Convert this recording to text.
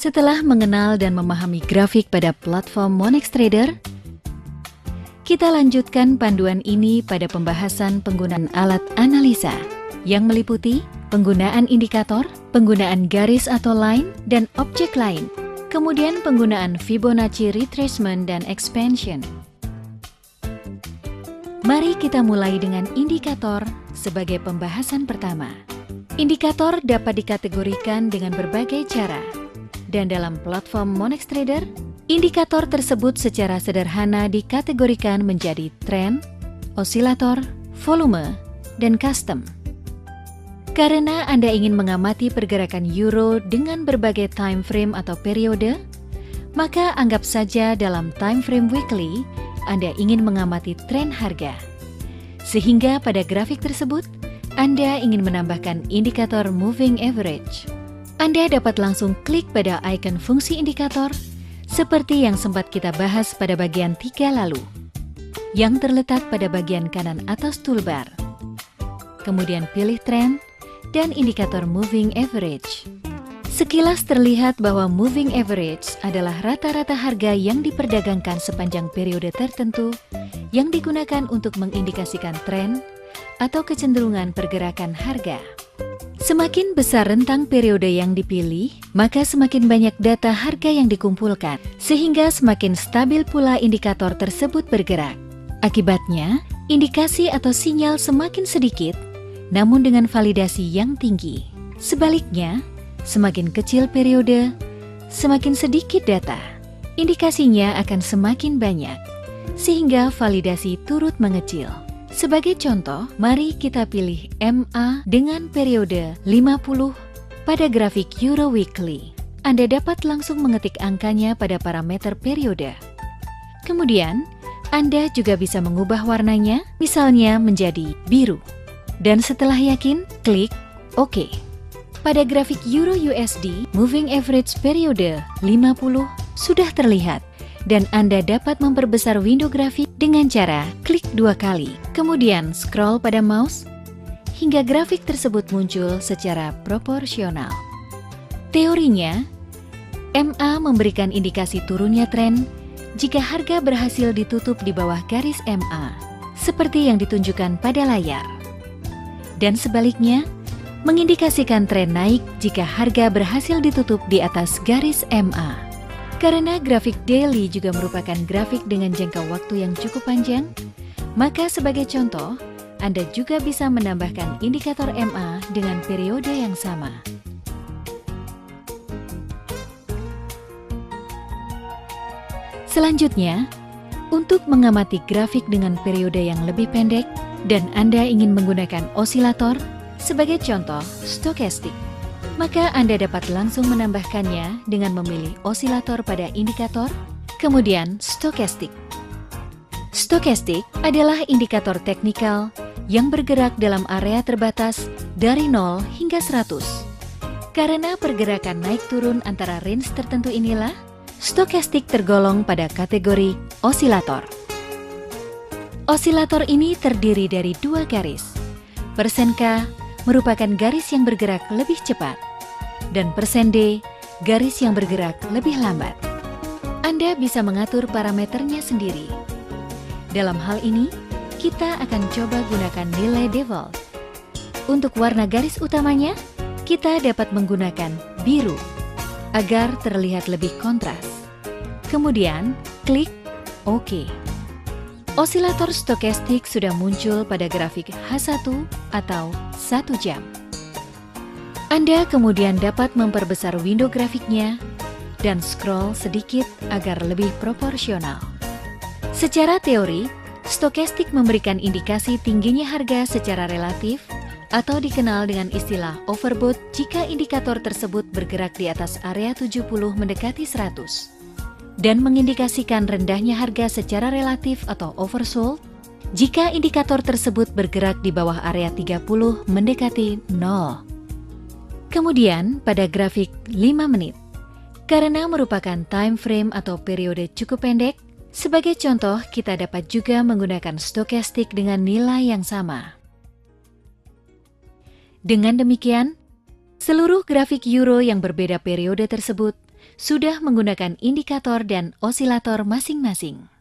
Setelah mengenal dan memahami grafik pada platform Monex Trader, kita lanjutkan panduan ini pada pembahasan penggunaan alat analisa yang meliputi penggunaan indikator, penggunaan garis atau line, dan objek lain, kemudian penggunaan Fibonacci retracement dan expansion. Mari kita mulai dengan indikator sebagai pembahasan pertama. Indikator dapat dikategorikan dengan berbagai cara, dan dalam platform Monex Trader, indikator tersebut secara sederhana dikategorikan menjadi tren, osilator, volume, dan custom. Karena Anda ingin mengamati pergerakan euro dengan berbagai time frame atau periode, maka anggap saja dalam time frame weekly Anda ingin mengamati tren harga. Sehingga pada grafik tersebut, Anda ingin menambahkan indikator moving average. Anda dapat langsung klik pada icon fungsi indikator seperti yang sempat kita bahas pada bagian 3 lalu, yang terletak pada bagian kanan atas toolbar. Kemudian pilih tren dan indikator moving average. Sekilas terlihat bahwa moving average adalah rata-rata harga yang diperdagangkan sepanjang periode tertentu yang digunakan untuk mengindikasikan tren atau kecenderungan pergerakan harga. Semakin besar rentang periode yang dipilih, maka semakin banyak data harga yang dikumpulkan, sehingga semakin stabil pula indikator tersebut bergerak. Akibatnya, indikasi atau sinyal semakin sedikit, namun dengan validasi yang tinggi. Sebaliknya, semakin kecil periode, semakin sedikit data, indikasinya akan semakin banyak, sehingga validasi turut mengecil. Sebagai contoh, mari kita pilih MA dengan periode 50 pada grafik Euro Weekly. Anda dapat langsung mengetik angkanya pada parameter periode. Kemudian, Anda juga bisa mengubah warnanya, misalnya menjadi biru. Dan setelah yakin, klik OK. Pada grafik Euro USD, moving average periode 50 sudah terlihat. Dan Anda dapat memperbesar window grafik dengan cara klik 2 kali, kemudian scroll pada mouse hingga grafik tersebut muncul secara proporsional. Teorinya, MA memberikan indikasi turunnya tren jika harga berhasil ditutup di bawah garis MA, seperti yang ditunjukkan pada layar. Dan sebaliknya, mengindikasikan tren naik jika harga berhasil ditutup di atas garis MA. Karena grafik daily juga merupakan grafik dengan jangka waktu yang cukup panjang, maka sebagai contoh, Anda juga bisa menambahkan indikator MA dengan periode yang sama. Selanjutnya, untuk mengamati grafik dengan periode yang lebih pendek dan Anda ingin menggunakan osilator, sebagai contoh stokastik, maka Anda dapat langsung menambahkannya dengan memilih osilator pada indikator, kemudian stokastik. Stokastik adalah indikator teknikal yang bergerak dalam area terbatas dari 0 hingga 100. Karena pergerakan naik turun antara range tertentu inilah, stokastik tergolong pada kategori osilator. Osilator ini terdiri dari 2 garis. Persen K merupakan garis yang bergerak lebih cepat, dan persen D, garis yang bergerak lebih lambat. Anda bisa mengatur parameternya sendiri. Dalam hal ini, kita akan coba gunakan nilai default. Untuk warna garis utamanya, kita dapat menggunakan biru, agar terlihat lebih kontras. Kemudian, klik OK. Osilator stokastik sudah muncul pada grafik H1 atau 1 jam. Anda kemudian dapat memperbesar window grafiknya dan scroll sedikit agar lebih proporsional. Secara teori, stokastik memberikan indikasi tingginya harga secara relatif atau dikenal dengan istilah overbought jika indikator tersebut bergerak di atas area 70 mendekati 100. Dan mengindikasikan rendahnya harga secara relatif atau oversold jika indikator tersebut bergerak di bawah area 30 mendekati 0. Kemudian pada grafik 5 menit, karena merupakan time frame atau periode cukup pendek, sebagai contoh kita dapat juga menggunakan stokastik dengan nilai yang sama. Dengan demikian, seluruh grafik euro yang berbeda periode tersebut sudah menggunakan indikator dan osilator masing-masing.